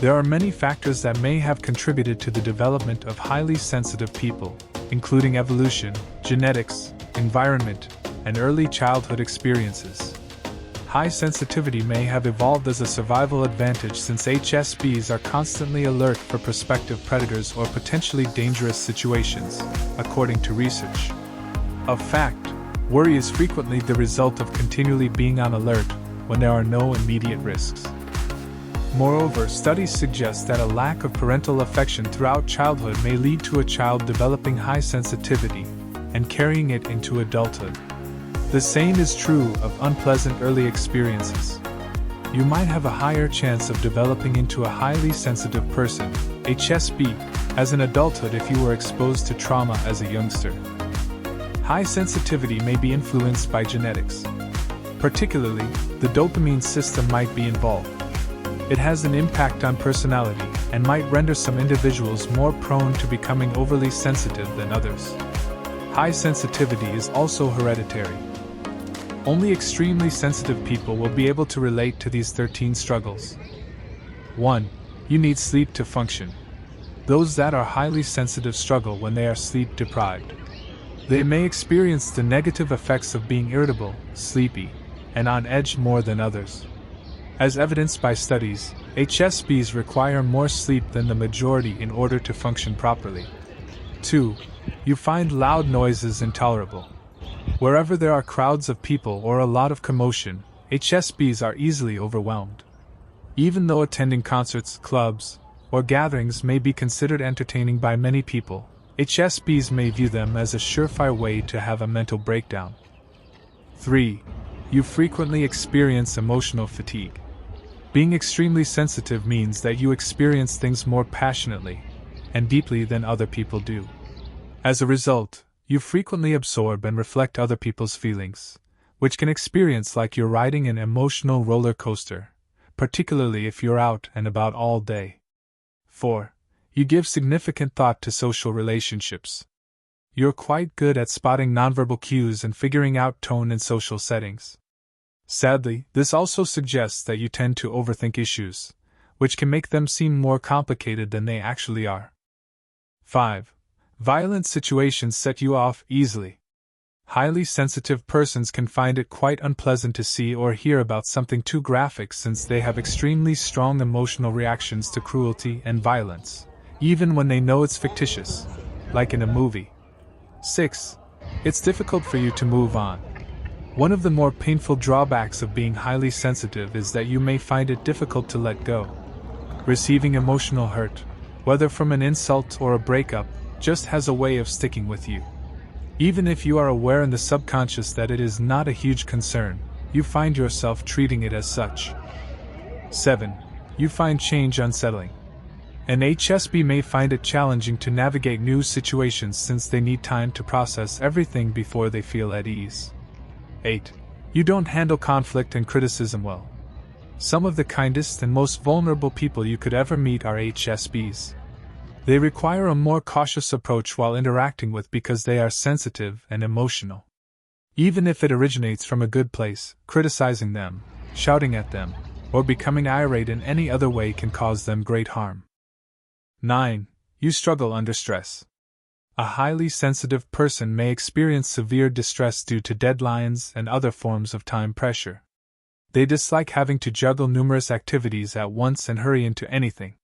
There are many factors that may have contributed to the development of highly sensitive people, including evolution, genetics, environment, and early childhood experiences. High sensitivity may have evolved as a survival advantage since HSPs are constantly alert for prospective predators or potentially dangerous situations, according to research. Of fact, worry is frequently the result of continually being on alert when there are no immediate risks. Moreover, studies suggest that a lack of parental affection throughout childhood may lead to a child developing high sensitivity and carrying it into adulthood. The same is true of unpleasant early experiences. You might have a higher chance of developing into a highly sensitive person, HSP, as an adulthood if you were exposed to trauma as a youngster. High sensitivity may be influenced by genetics. Particularly, the dopamine system might be involved. It has an impact on personality and might render some individuals more prone to becoming overly sensitive than others. High sensitivity is also hereditary. Only extremely sensitive people will be able to relate to these 13 struggles. 1. You need sleep to function. Those that are highly sensitive struggle when they are sleep deprived. They may experience the negative effects of being irritable, sleepy, and on edge more than others. As evidenced by studies, HSPs require more sleep than the majority in order to function properly. 2. You find loud noises intolerable. Wherever there are crowds of people or a lot of commotion, HSPs are easily overwhelmed. Even though attending concerts, clubs, or gatherings may be considered entertaining by many people, HSPs may view them as a surefire way to have a mental breakdown. 3. You frequently experience emotional fatigue. Being extremely sensitive means that you experience things more passionately and deeply than other people do. As a result, you frequently absorb and reflect other people's feelings, which can experience like you're riding an emotional roller coaster, particularly if you're out and about all day. 4. You give significant thought to social relationships. You're quite good at spotting nonverbal cues and figuring out tone in social settings. Sadly, this also suggests that you tend to overthink issues, which can make them seem more complicated than they actually are. 5. Violent situations set you off easily. Highly sensitive persons can find it quite unpleasant to see or hear about something too graphic since they have extremely strong emotional reactions to cruelty and violence, even when they know it's fictitious, like in a movie. 6. It's difficult for you to move on. One of the more painful drawbacks of being highly sensitive is that you may find it difficult to let go. Receiving emotional hurt, whether from an insult or a breakup, just has a way of sticking with you. Even if you are aware in the subconscious that it is not a huge concern, you find yourself treating it as such. 7. You find change unsettling. An HSP may find it challenging to navigate new situations since they need time to process everything before they feel at ease. 8. You don't handle conflict and criticism well. Some of the kindest and most vulnerable people you could ever meet are HSPs. They require a more cautious approach while interacting with because they are sensitive and emotional. Even if it originates from a good place, criticizing them, shouting at them, or becoming irate in any other way can cause them great harm. 9. You struggle under stress. A highly sensitive person may experience severe distress due to deadlines and other forms of time pressure. They dislike having to juggle numerous activities at once and hurry into anything.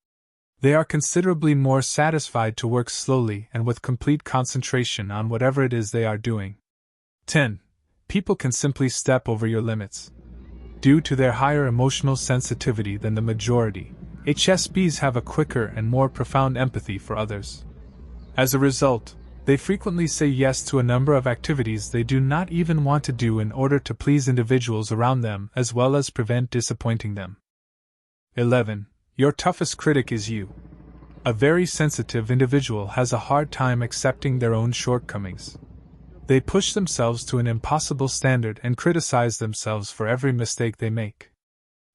They are considerably more satisfied to work slowly and with complete concentration on whatever it is they are doing. 10. People can simply step over your limits. Due to their higher emotional sensitivity than the majority, HSPs have a quicker and more profound empathy for others. As a result, they frequently say yes to a number of activities they do not even want to do in order to please individuals around them as well as prevent disappointing them. 11. Your toughest critic is you. A very sensitive individual has a hard time accepting their own shortcomings. They push themselves to an impossible standard and criticize themselves for every mistake they make.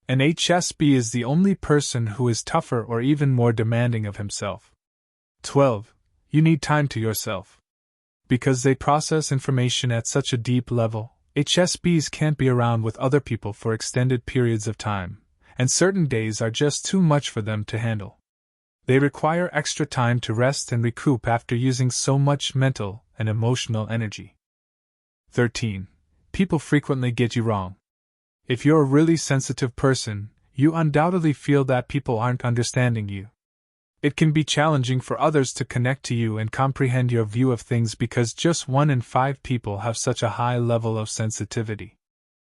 An HSP is the only person who is tougher or even more demanding of himself. 12. You need time to yourself. Because they process information at such a deep level, HSPs can't be around with other people for extended periods of time, and certain days are just too much for them to handle. They require extra time to rest and recoup after using so much mental and emotional energy. 13. People frequently get you wrong. If you're a really sensitive person, you undoubtedly feel that people aren't understanding you. It can be challenging for others to connect to you and comprehend your view of things because just 1 in 5 people have such a high level of sensitivity.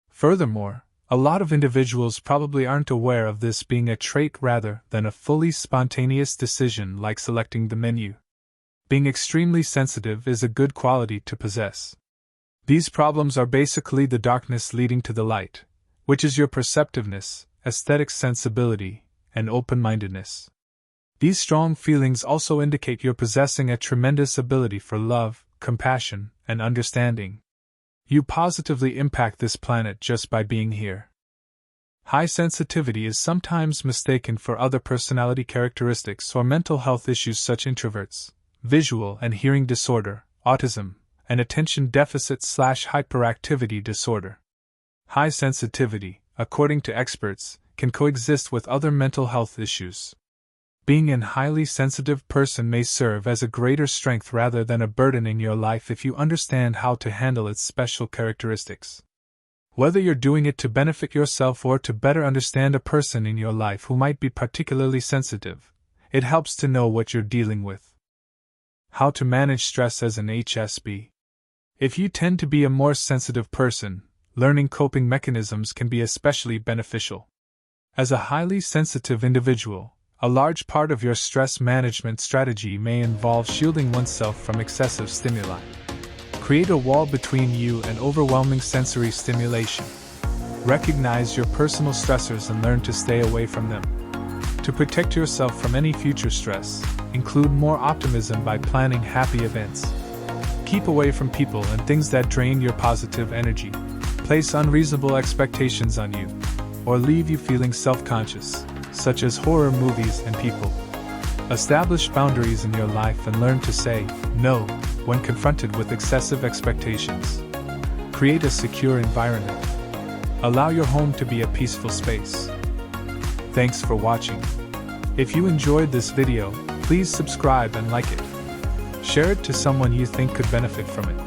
Furthermore, a lot of individuals probably aren't aware of this being a trait rather than a fully spontaneous decision like selecting the menu. Being extremely sensitive is a good quality to possess. These problems are basically the darkness leading to the light, which is your perceptiveness, aesthetic sensibility, and open-mindedness. These strong feelings also indicate you're possessing a tremendous ability for love, compassion, and understanding. You positively impact this planet just by being here. High sensitivity is sometimes mistaken for other personality characteristics or mental health issues such as introverts, visual and hearing disorder, autism, and attention deficit/hyperactivity disorder. High sensitivity, according to experts, can coexist with other mental health issues. Being a highly sensitive person may serve as a greater strength rather than a burden in your life if you understand how to handle its special characteristics. Whether you're doing it to benefit yourself or to better understand a person in your life who might be particularly sensitive, it helps to know what you're dealing with. How to manage stress as an HSP. If you tend to be a more sensitive person, learning coping mechanisms can be especially beneficial. As a highly sensitive individual, a large part of your stress management strategy may involve shielding oneself from excessive stimuli. Create a wall between you and overwhelming sensory stimulation. Recognize your personal stressors and learn to stay away from them. To protect yourself from any future stress, include more optimism by planning happy events. Keep away from people and things that drain your positive energy, place unreasonable expectations on you, or leave you feeling self-conscious, such as horror movies and people. Establish boundaries in your life and learn to say no when confronted with excessive expectations. Create a secure environment. Allow your home to be a peaceful space. Thanks for watching. If you enjoyed this video, please subscribe and like it. Share it to someone you think could benefit from it.